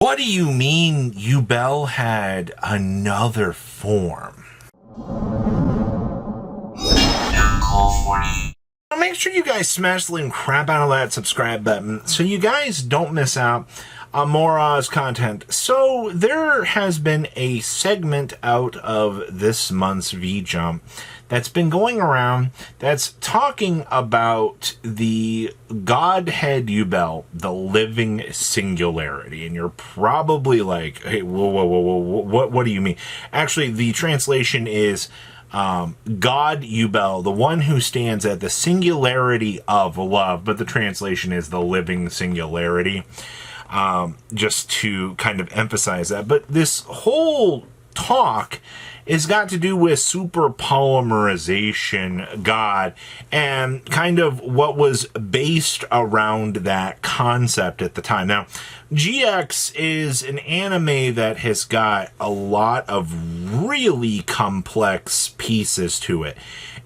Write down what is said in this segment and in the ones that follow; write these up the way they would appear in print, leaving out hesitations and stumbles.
What do you mean Yubel had another form? Make sure you guys smash the little crap out of that subscribe button so you guys don't miss out on more Oz content. So there has been a segment out of this month's V-Jump that's been going around that's talking about the Godhead Yubel, the living singularity. And you're probably like, hey, whoa, what do you mean? Actually, the translation is God Yubel, the one who stands at the singularity of love, but the translation is the living singularity. Just to kind of emphasize that. But this whole talk has got to do with superpolymerization God and kind of what was based around that concept at the time. Now, GX is an anime that has got a lot of really complex pieces to it.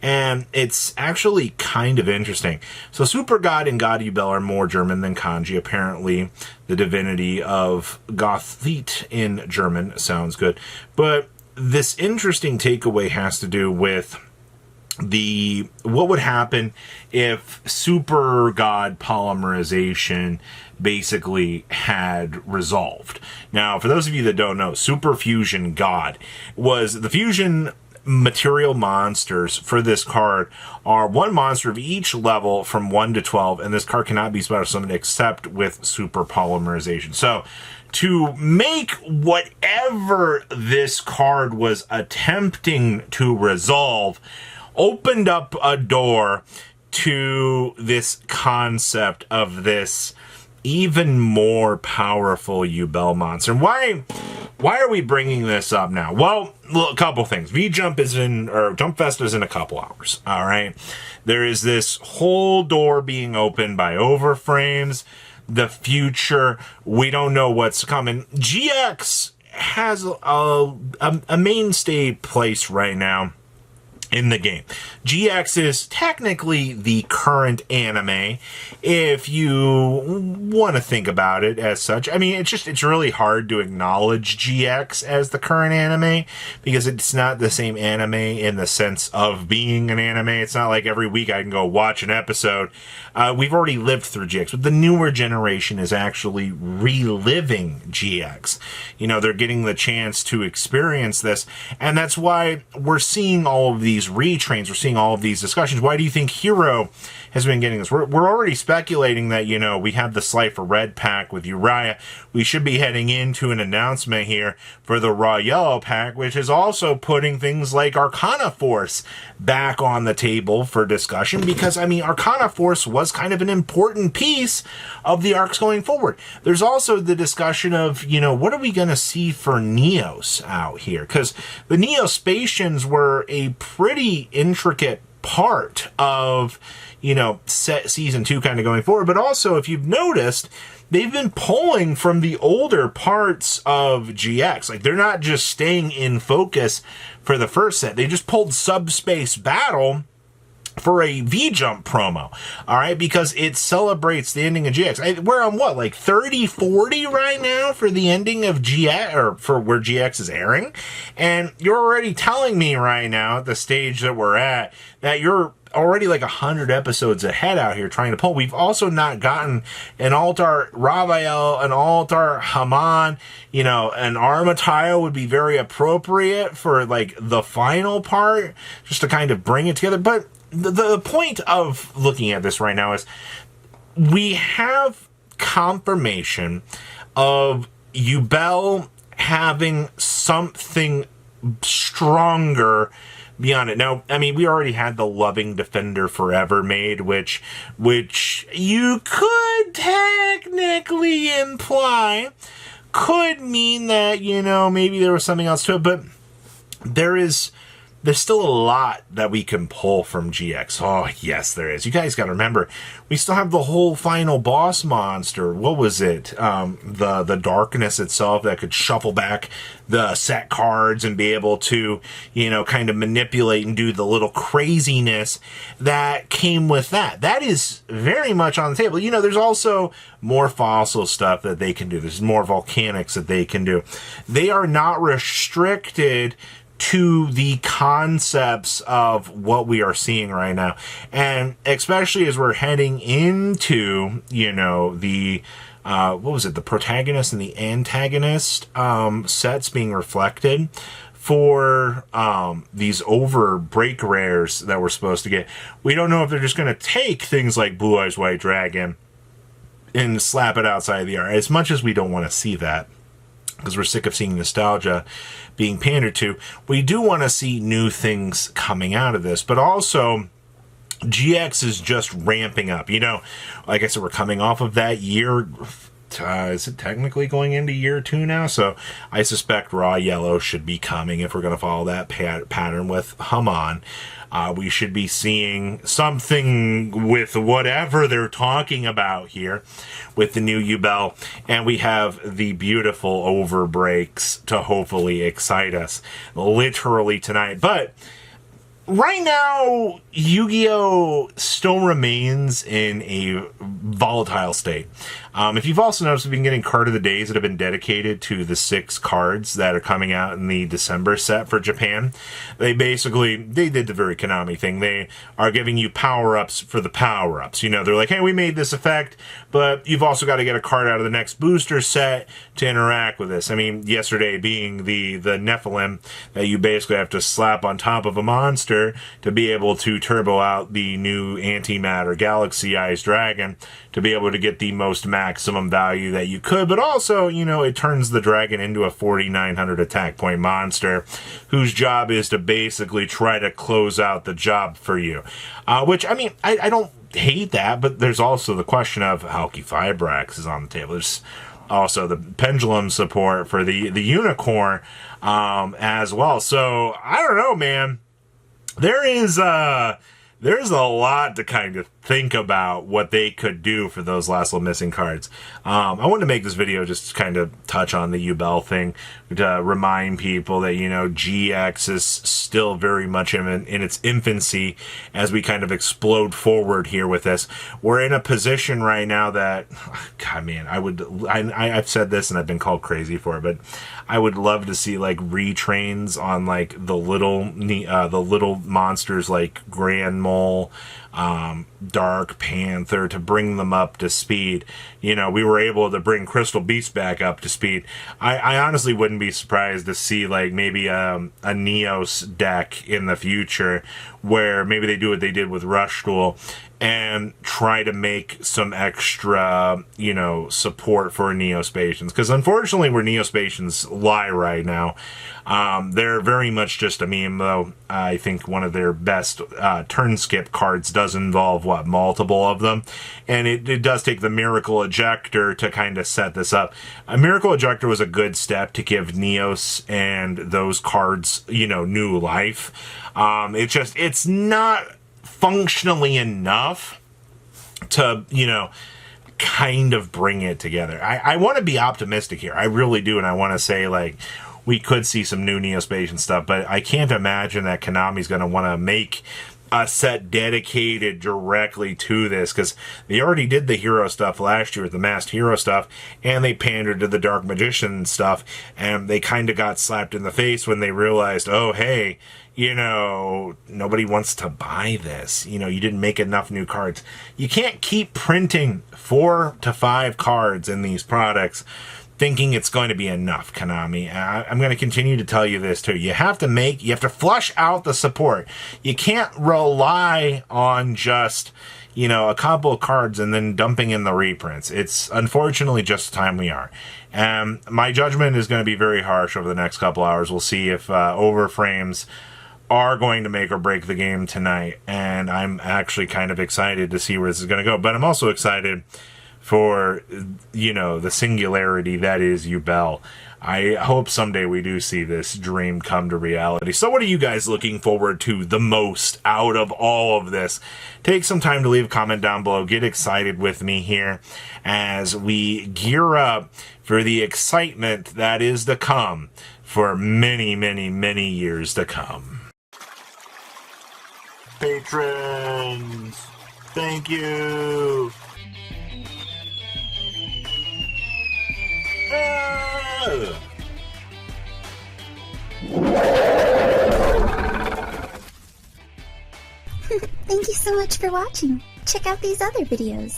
And it's actually kind of interesting. So Super God and God Yubel are more German than kanji. Apparently, the divinity of Gottheit in German sounds good. But this interesting takeaway has to do with what would happen if super God polymerization basically had resolved. Now, for those of you that don't know, Super Fusion God was the fusion material monsters for this card are one monster of each level from 1 to 12, and this card cannot be special summoned except with super polymerization. So to make whatever this card was attempting to resolve opened up a door to this concept of this even more powerful Yubel monster. And why are we bringing this up now? Well, a couple things. Jump Fest is in a couple hours. All right. There is this whole door being opened by Overframes, the future. We don't know what's coming. GX has a mainstay place right now in the game. GX is technically the current anime, if you want to think about it as such. I mean, it's really hard to acknowledge GX as the current anime because it's not the same anime in the sense of being an anime. It's not like every week I can go watch an episode. We've already lived through GX, but the newer generation is actually reliving GX. You know, they're getting the chance to experience this, and that's why we're seeing all of these retrains. We're seeing all of these discussions. Why do you think Hero has been getting this? We're already speculating that, you know, we have the Slifer Red pack with Uriah. We should be heading into an announcement here for the Raw Yellow pack, which is also putting things like Arcana Force back on the table for discussion because, I mean, Arcana Force was kind of an important piece of the arcs going forward. There's also the discussion of, you know, what are we going to see for Neos out here? Because the Neospatians were a pretty intricate part of, you know, season 2 kind of going forward. But also, if you've noticed, they've been pulling from the older parts of GX. Like, they're not just staying in focus for the first set. They just pulled Subspace Battle for a V-Jump promo, all right, because it celebrates the ending of GX. We're on what, like 30, 40 right now for the ending of GX, or for where GX is airing, and you're already telling me right now at the stage that we're at that you're already like 100 episodes ahead out here trying to pull. We've also not gotten an Altar Ravael, an Altar Haman, you know, an Armatile would be very appropriate for like the final part, just to kind of bring it together. But the point of looking at this right now is we have confirmation of Yubel having something stronger beyond it. Now, I mean, we already had the Loving Defender Forever made, which you could technically imply could mean that, you know, maybe there was something else to it, but there is there's still a lot that we can pull from GX. Oh, yes, there is. You guys got to remember, we still have the whole final boss monster. What was it? The darkness itself that could shuffle back the set cards and be able to, kind of manipulate and do the little craziness that came with that. That is very much on the table. There's also more fossil stuff that they can do. There's more volcanics that they can do. They are not restricted to the concepts of what we are seeing right now. And especially as we're heading into, the what was it? The protagonist and the antagonist sets being reflected for these over break rares that we're supposed to get. We don't know if they're just going to take things like Blue Eyes White Dragon and slap it outside the art. As much as we don't want to see that, because we're sick of seeing nostalgia being pandered to, we do want to see new things coming out of this. But also, GX is just ramping up. Like I said, we're coming off of that year. Is it technically going into year 2 now? So I suspect Raw Yellow should be coming if we're going to follow that pattern with Haman. We should be seeing something with whatever they're talking about here with the new Yubel. And we have the beautiful overbreaks to hopefully excite us literally tonight. But right now, Yu-Gi-Oh! Still remains in a volatile state. If you've also noticed, we've been getting card of the days that have been dedicated to the 6 cards that are coming out in the December set for Japan. They did the very Konami thing. They are giving you power-ups for the power-ups. They're like, hey, we made this effect, but you've also got to get a card out of the next booster set to interact with this. I mean, yesterday being the Nephilim that you basically have to slap on top of a monster to be able to turbo out the new antimatter Galaxy Eyes Dragon to be able to get the most maximum value that you could, but also, it turns the dragon into a 4,900 attack point monster whose job is to basically try to close out the job for you. Which, I mean, I don't hate that, but there's also the question of Halki Fibrax is on the table. There's also the pendulum support for the unicorn as well. So, I don't know, man. There's a lot to kind of think about what they could do for those last little missing cards. I wanted to make this video just to kind of touch on the Yubel thing, to remind people that, GX is still very much in its infancy as we kind of explode forward here with this. We're in a position right now that, God, man, I've said this and I've been called crazy for it, but I would love to see like retrains on like the little monsters like Grand Mole, Dark Panther, to bring them up to speed. We were able to bring Crystal Beast back up to speed. I honestly wouldn't be surprised to see like maybe a Neos deck in the future where maybe they do what they did with Rush Duel and try to make some extra, support for Neospatians. Because unfortunately, where Neospatians lie right now, they're very much just a meme, though. I think one of their best turn skip cards does involve, multiple of them. And it does take the Miracle Ejector to kind of set this up. A Miracle Ejector was a good step to give Neos and those cards, new life. It's not functionally enough to, kind of bring it together. I want to be optimistic here. I really do. And I want to say, like, we could see some new Neospatian stuff, but I can't imagine that Konami's going to want to make a set dedicated directly to this, because they already did the hero stuff last year with the Masked Hero stuff, and they pandered to the Dark Magician stuff, and they kind of got slapped in the face when they realized, oh, hey, nobody wants to buy this. You didn't make enough new cards. You can't keep printing 4 to 5 cards in these products thinking it's going to be enough, Konami. I'm going to continue to tell you this too. You have to flush out the support. You can't rely on just, a couple of cards and then dumping in the reprints. It's unfortunately just the time we are. My judgment is going to be very harsh over the next couple hours. We'll see if overframes are going to make or break the game tonight. And I'm actually kind of excited to see where this is going to go. But I'm also excited for, the singularity that is Yubel. I hope someday we do see this dream come to reality. So what are you guys looking forward to the most out of all of this? Take some time to leave a comment down below. Get excited with me here as we gear up for the excitement that is to come for many, many, many years to come. Patrons, thank you. Thank you so much for watching. Check out these other videos.